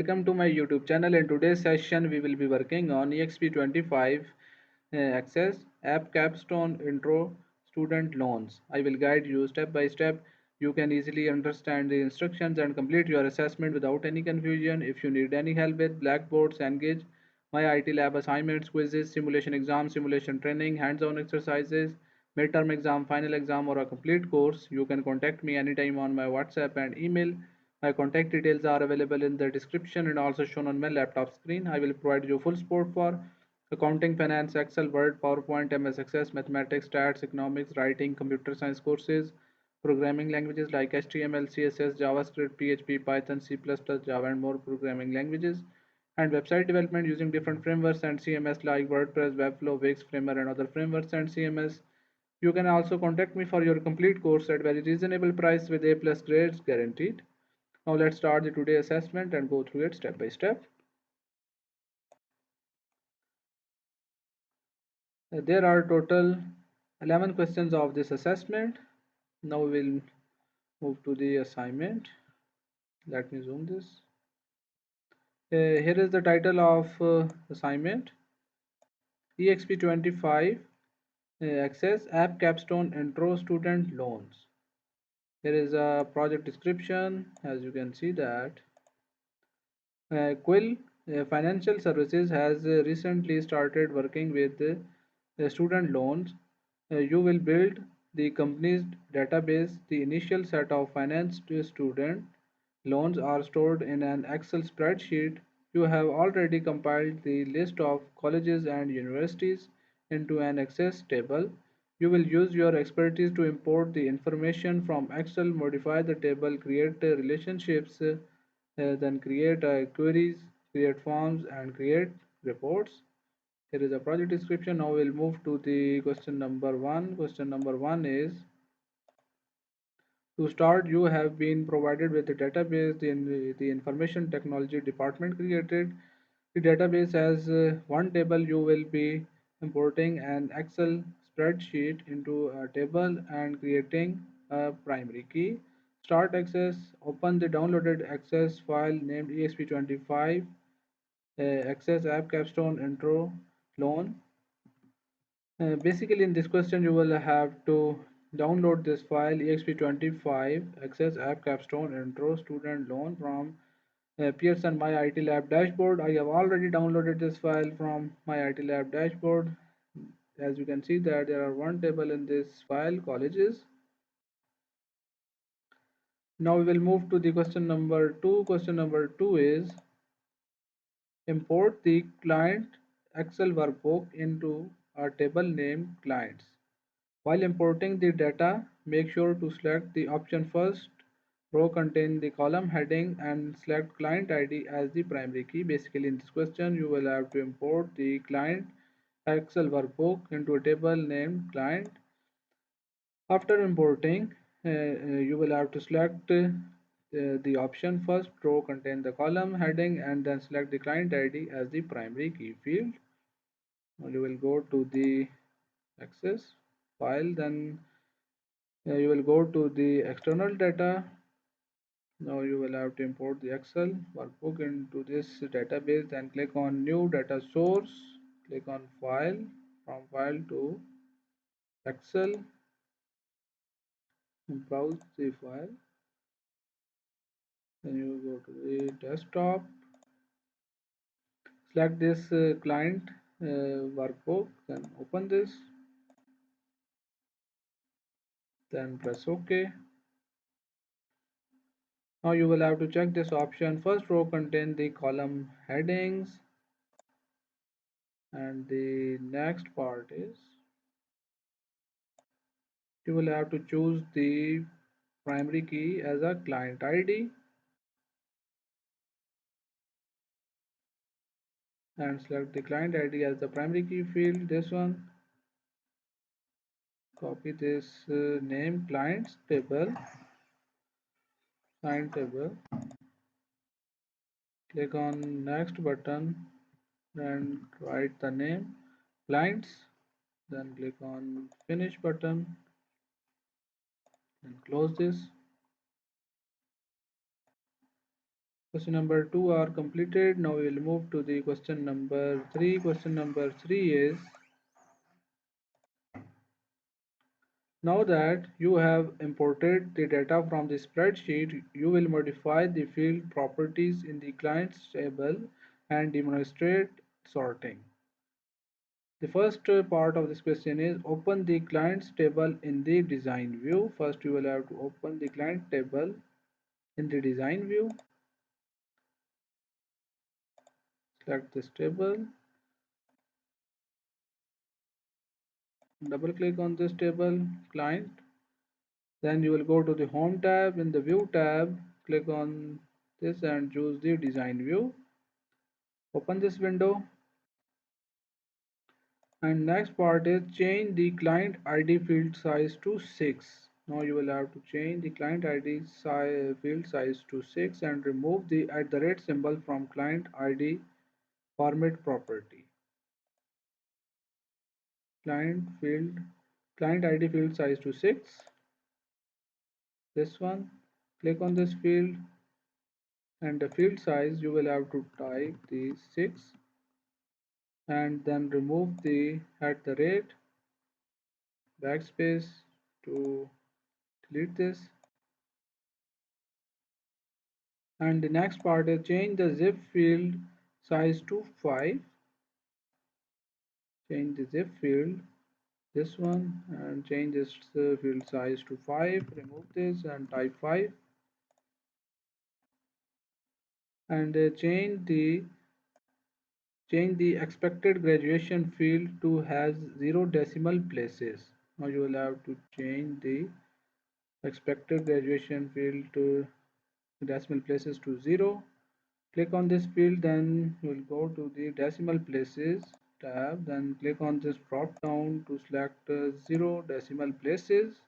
welcome to my YouTube channel. In today's session, we will be working on EXP25 Access App Capstone Intro Student Loans. I will guide you step by step. You can easily understand the instructions and complete your assessment without any confusion. If you need any help with Blackboards, Engage, my IT lab assignments, quizzes, simulation exams, simulation training, hands-on exercises, midterm exam, final exam, or a complete course, you can contact me anytime on my WhatsApp and email. My contact details are available in the description and also shown on my laptop screen. I will provide you full support for accounting, finance, Excel, Word, PowerPoint, MS Access, mathematics, stats, economics, writing, computer science courses, programming languages like HTML, CSS, JavaScript, PHP, Python, C++, Java, and more programming languages, and website development using different frameworks and CMS like WordPress, Webflow, Wix, Framer, and other frameworks and CMS. You can also contact me for your complete course at very reasonable price with A plus grades guaranteed. Now let's start the today assessment and go through it step by step. There are total 11 questions of this assessment. Now we'll move to the assignment. Let me zoom this. Here is the title of assignment. EXP25 Access App Capstone Intro Student Loans. Here is a project description. As you can see that Quill Financial Services has recently started working with student loans. You will build the company's database. The initial set of financed student loans are stored in an Excel spreadsheet. You have already compiled the list of colleges and universities into an Access table. You will use your expertise to import the information from Excel, modify the table, create relationships, then create queries, create forms, and create reports. Here is a project description. Now we'll move to the question number one. Question number one is, to start, you have been provided with the database the information technology department created. The database has one table. You will be importing an Excel spreadsheet into a table and creating a primary key. Start access. Open the downloaded access file named EXP25 Access App Capstone Intro Loan. Basically, in this question, you will have to download this file exp25 access app capstone intro student loan from Pearson my IT lab dashboard. I have already downloaded this file from my IT lab dashboard. As you can see that there are one table in this file, colleges. Now we will move to the question number two. Question number two is, import the client Excel workbook into a table named clients. While importing the data, make sure to select the option first row contain the column heading and select client ID as the primary key. Basically, in this question, you will have to import the client Excel workbook into a table named client. After importing, you will have to select the option first row contain the column heading and then select the client ID as the primary key field. Now you will go to the access file, then you will go to the external data. Now you will have to import the Excel workbook into this database, then click on new data source, click on file, from file to Excel, and browse the file. Then you go to the desktop, select this client workbook, then open this, then press OK. Now you will have to check this option. First row contain the column headings, and the next part is you will have to choose the primary key as a client ID and select the client ID as the primary key field. This one, copy this name client table, click on next button and write the name clients, then click on finish button and close this. Question number 2 are completed. Now we will move to the question number 3. Question number 3 is, now that you have imported the data from the spreadsheet, you will modify the field properties in the client's table and demonstrate sorting. The first part of this question is, open the client's table in the design view. First you will have to open the client table in the design view. Select this table, double click on this table client. Then you will go to the home tab. In the view tab, click on this and choose the design view. Open this window. And next part is, change the client ID field size to 6. Now you will have to change the client ID field size to 6 and remove the @ symbol from client ID format property. Client field, client ID field size to 6. This one. Click on this field and the field size you will have to type the 6 and then remove the @ backspace to delete this. And the next part is, change the zip field size to 5. Change the zip field, this one, and change this field size to 5. Remove this and type 5 and change the expected graduation field to has 0 decimal places. Now you will have to change the expected graduation field to decimal places to 0. Click on this field, then you will go to the decimal places tab, then click on this drop down to select 0 decimal places.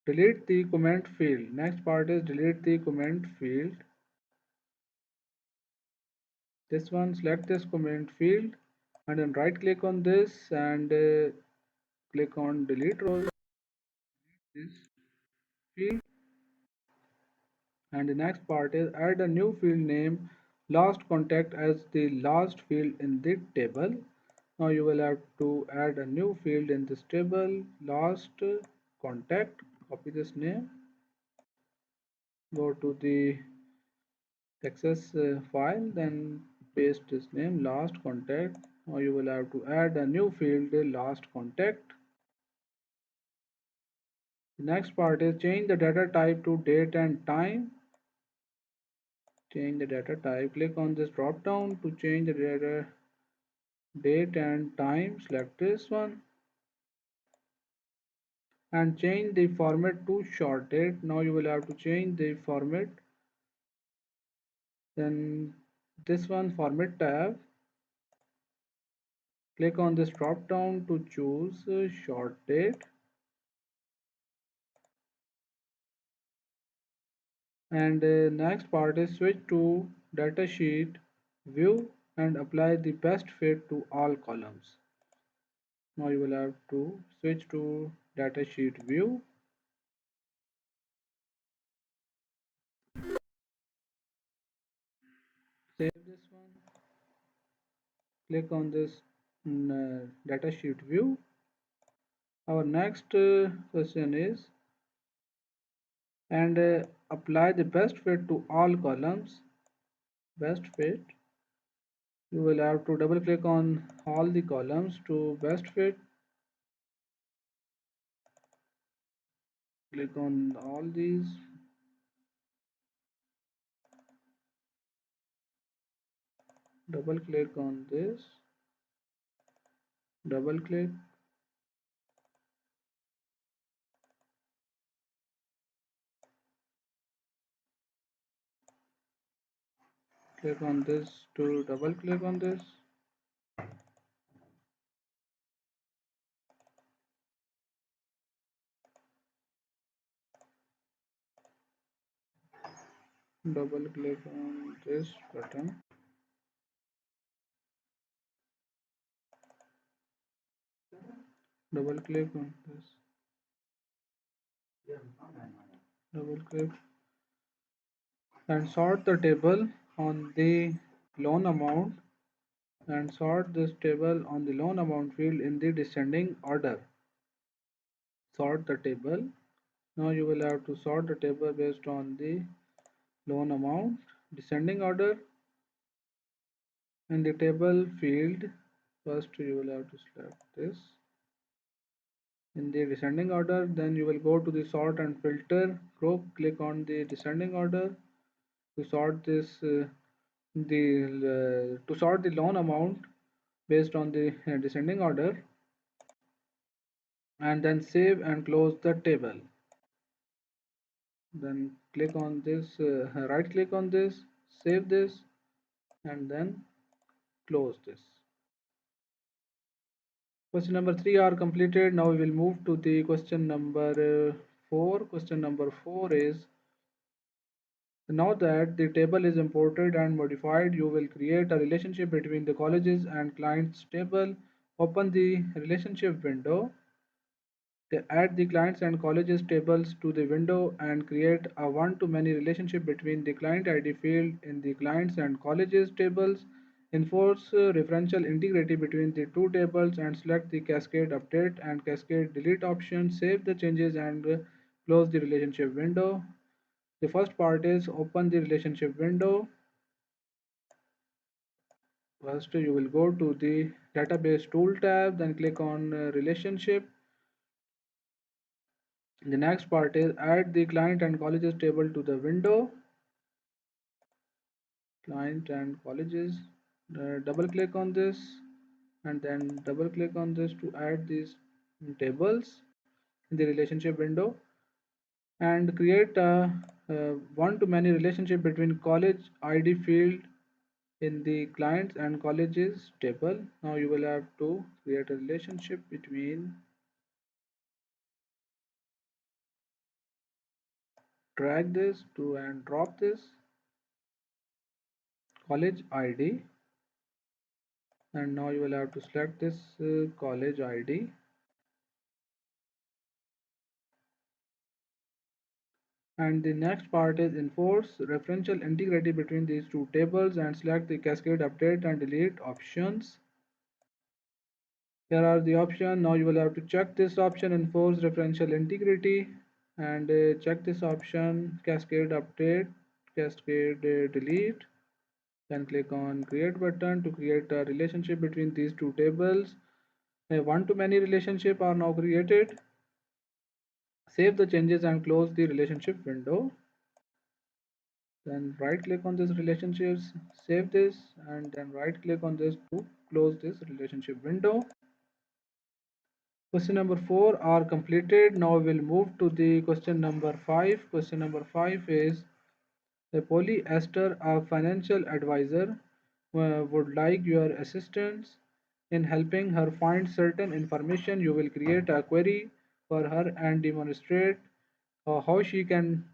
Delete the comment field. Next part is, delete the comment field. This one, select this comment field and then right click on this and click on delete row this field. And the next part is, add a new field name last contact as the last field in the table. Now you will have to add a new field in this table, last contact. Copy this name, go to the Texas file, then paste this name, last contact. Now you will have to add a new field, last contact. The next part is, change the data type to date and time. Change the data type. Click on this drop down to change the date and time. Select this one and change the format to short date. Now you will have to change the format. Then this one, format tab. Click on this drop down to choose short date. And next part is, switch to datasheet view and apply the best fit to all columns. Now you will have to switch to datasheet view. Save this one. Click on this datasheet view. Our next question is, and apply the best fit to all columns. Best fit. You will have to double click on all the columns to best fit. Click on all these. Double click on this. Double click. Click on this to double click on this. Double click on this button. Double click on this. Double click. and sort the table on the loan amount and sort this table on the loan amount field in the descending order. Sort the table. Now you will have to sort the table based on the loan amount descending order. In the table field, first you will have to select this in the descending order, then you will go to the sort and filter group, click on the descending order to sort this to sort the loan amount based on the descending order, and then save and close the table. Then click on this, right click on this, save this, and then close this. Question number 3 are completed. Now we will move to the question number 4. Question number 4 is, now that the table is imported and modified, you will create a relationship between the colleges and clients table. Open the relationship window. Add the clients and colleges tables to the window and create a one-to-many relationship between the client ID field in the clients and colleges tables. Enforce referential integrity between the two tables and select the cascade update and cascade delete options. Save the changes and close the relationship window. The first part is open the relationship window. First, you will go to the database tool tab, then click on relationship. The next part is add the client and colleges table to the window. Client and colleges. Double click on this and then double click on this to add these tables in the relationship window and create a one-to-many relationship between college ID field in the clients and colleges table. Now you will have to create a relationship between, drag this to and drop this college ID, and now you will have to select this college ID, and the next part is enforce referential integrity between these two tables and select the cascade update and delete options. Here are the options. Now you will have to check this option, enforce referential integrity, and check this option, cascade update, cascade delete. Then click on create button to create a relationship between these two tables. A one-to-many relationship are now created. Save the changes and close the relationship window. Then right click on this relationships, save this, and then right click on this to close this relationship window. Question number 4 are completed. Now we will move to the question number 5. Question number 5 is, the polyester, a financial advisor, would like your assistance in helping her find certain information. You will create a query for her and demonstrate how she can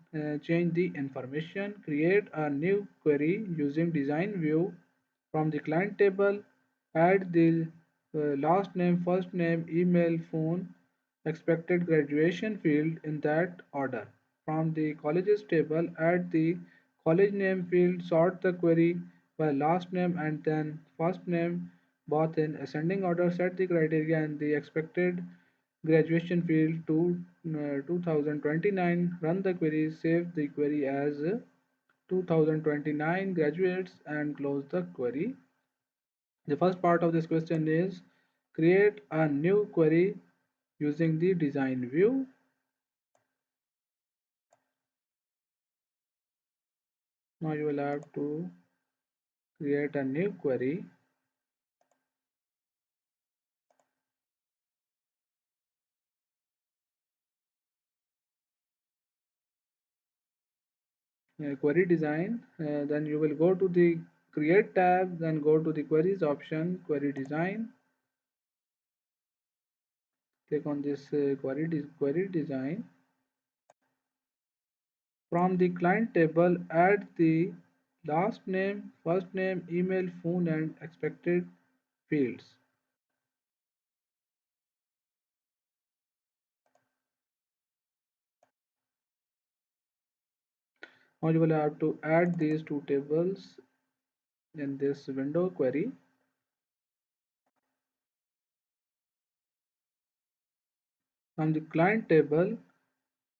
change the information. Create a new query using design view from the client table. Add the last name, first name, email, phone, expected graduation field in that order. From the colleges table, add the college name field, sort the query by last name and then first name, both in ascending order. Set the criteria and the expected graduation field to 2029. Run the query, save the query as 2029 graduates and close the query. The first part of this question is create a new query using the design view. Now you will have to create a new query. Query design, then you will go to the create tab, then go to the queries option, query design. Click on this query design. From the client table, add the last name, first name, email, phone, and expected fields. Now you will have to add these two tables in this window query. From the client table,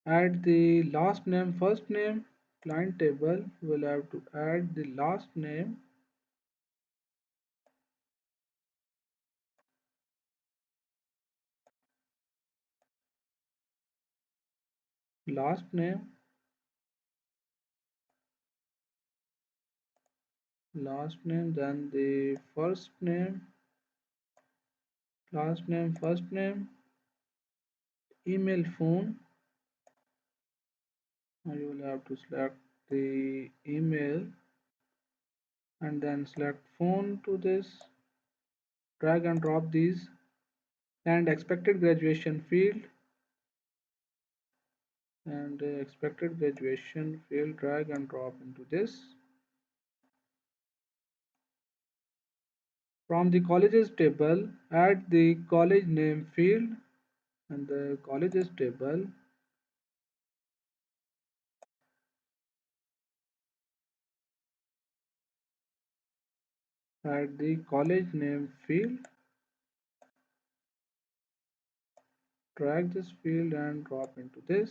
add the last name, first name. Client table will have to add the last name, last name, last name, then the first name, last name, first name, email, phone. Now you will have to select the email and then select phone to this, drag and drop these, and expected graduation field, and expected graduation field, drag and drop into this. From the colleges table, add the college name field, and the colleges table, add the college name field, drag this field and drop into this.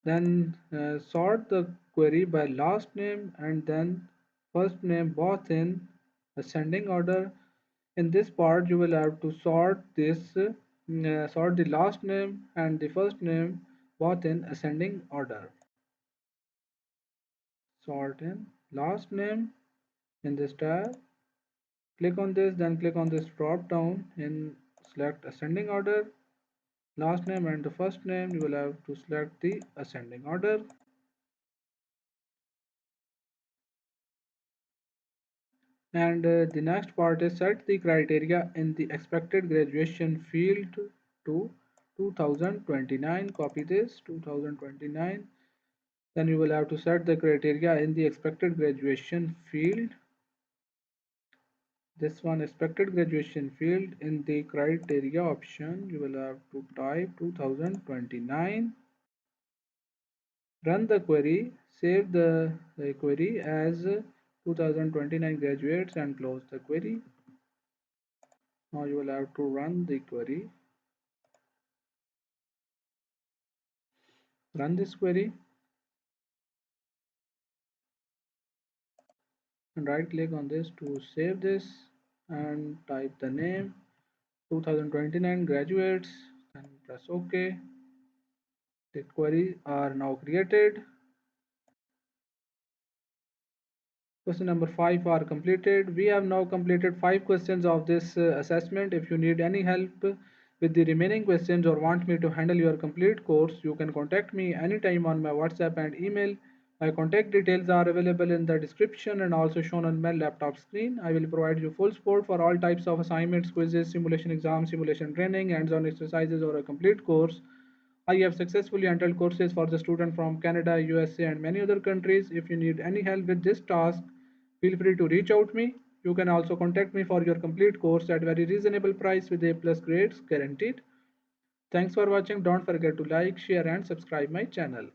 Then sort the query by last name and then first name, both in ascending order. In this part you will have to sort this, sort the last name and the first name both in ascending order. Sort in last name in this tab, click on this, then click on this drop down in select ascending order, last name and the first name you will have to select the ascending order. And the next part is set the criteria in the expected graduation field to 2029. Copy this 2029. Then you will have to set the criteria in the expected graduation field. This one, expected graduation field, in the criteria option you will have to type 2029. Run the query, save the query as 2029 graduates and close the query. Now you will have to run the query. Run this query and right click on this to save this and type the name 2029 graduates and press OK. The queries are now created. Question number 5 are completed. We have now completed 5 questions of this assessment. If you need any help with the remaining questions or want me to handle your complete course, you can contact me anytime on my WhatsApp and email. My contact details are available in the description and also shown on my laptop screen. I will provide you full support for all types of assignments, quizzes, simulation exams, simulation training, hands-on exercises, or a complete course. I have successfully handled courses for the student from Canada, USA, and many other countries. If you need any help with this task, feel free to reach out me. You can also contact me for your complete course at very reasonable price with A+ grades guaranteed. Thanks for watching. Don't forget to like, share, and subscribe my channel.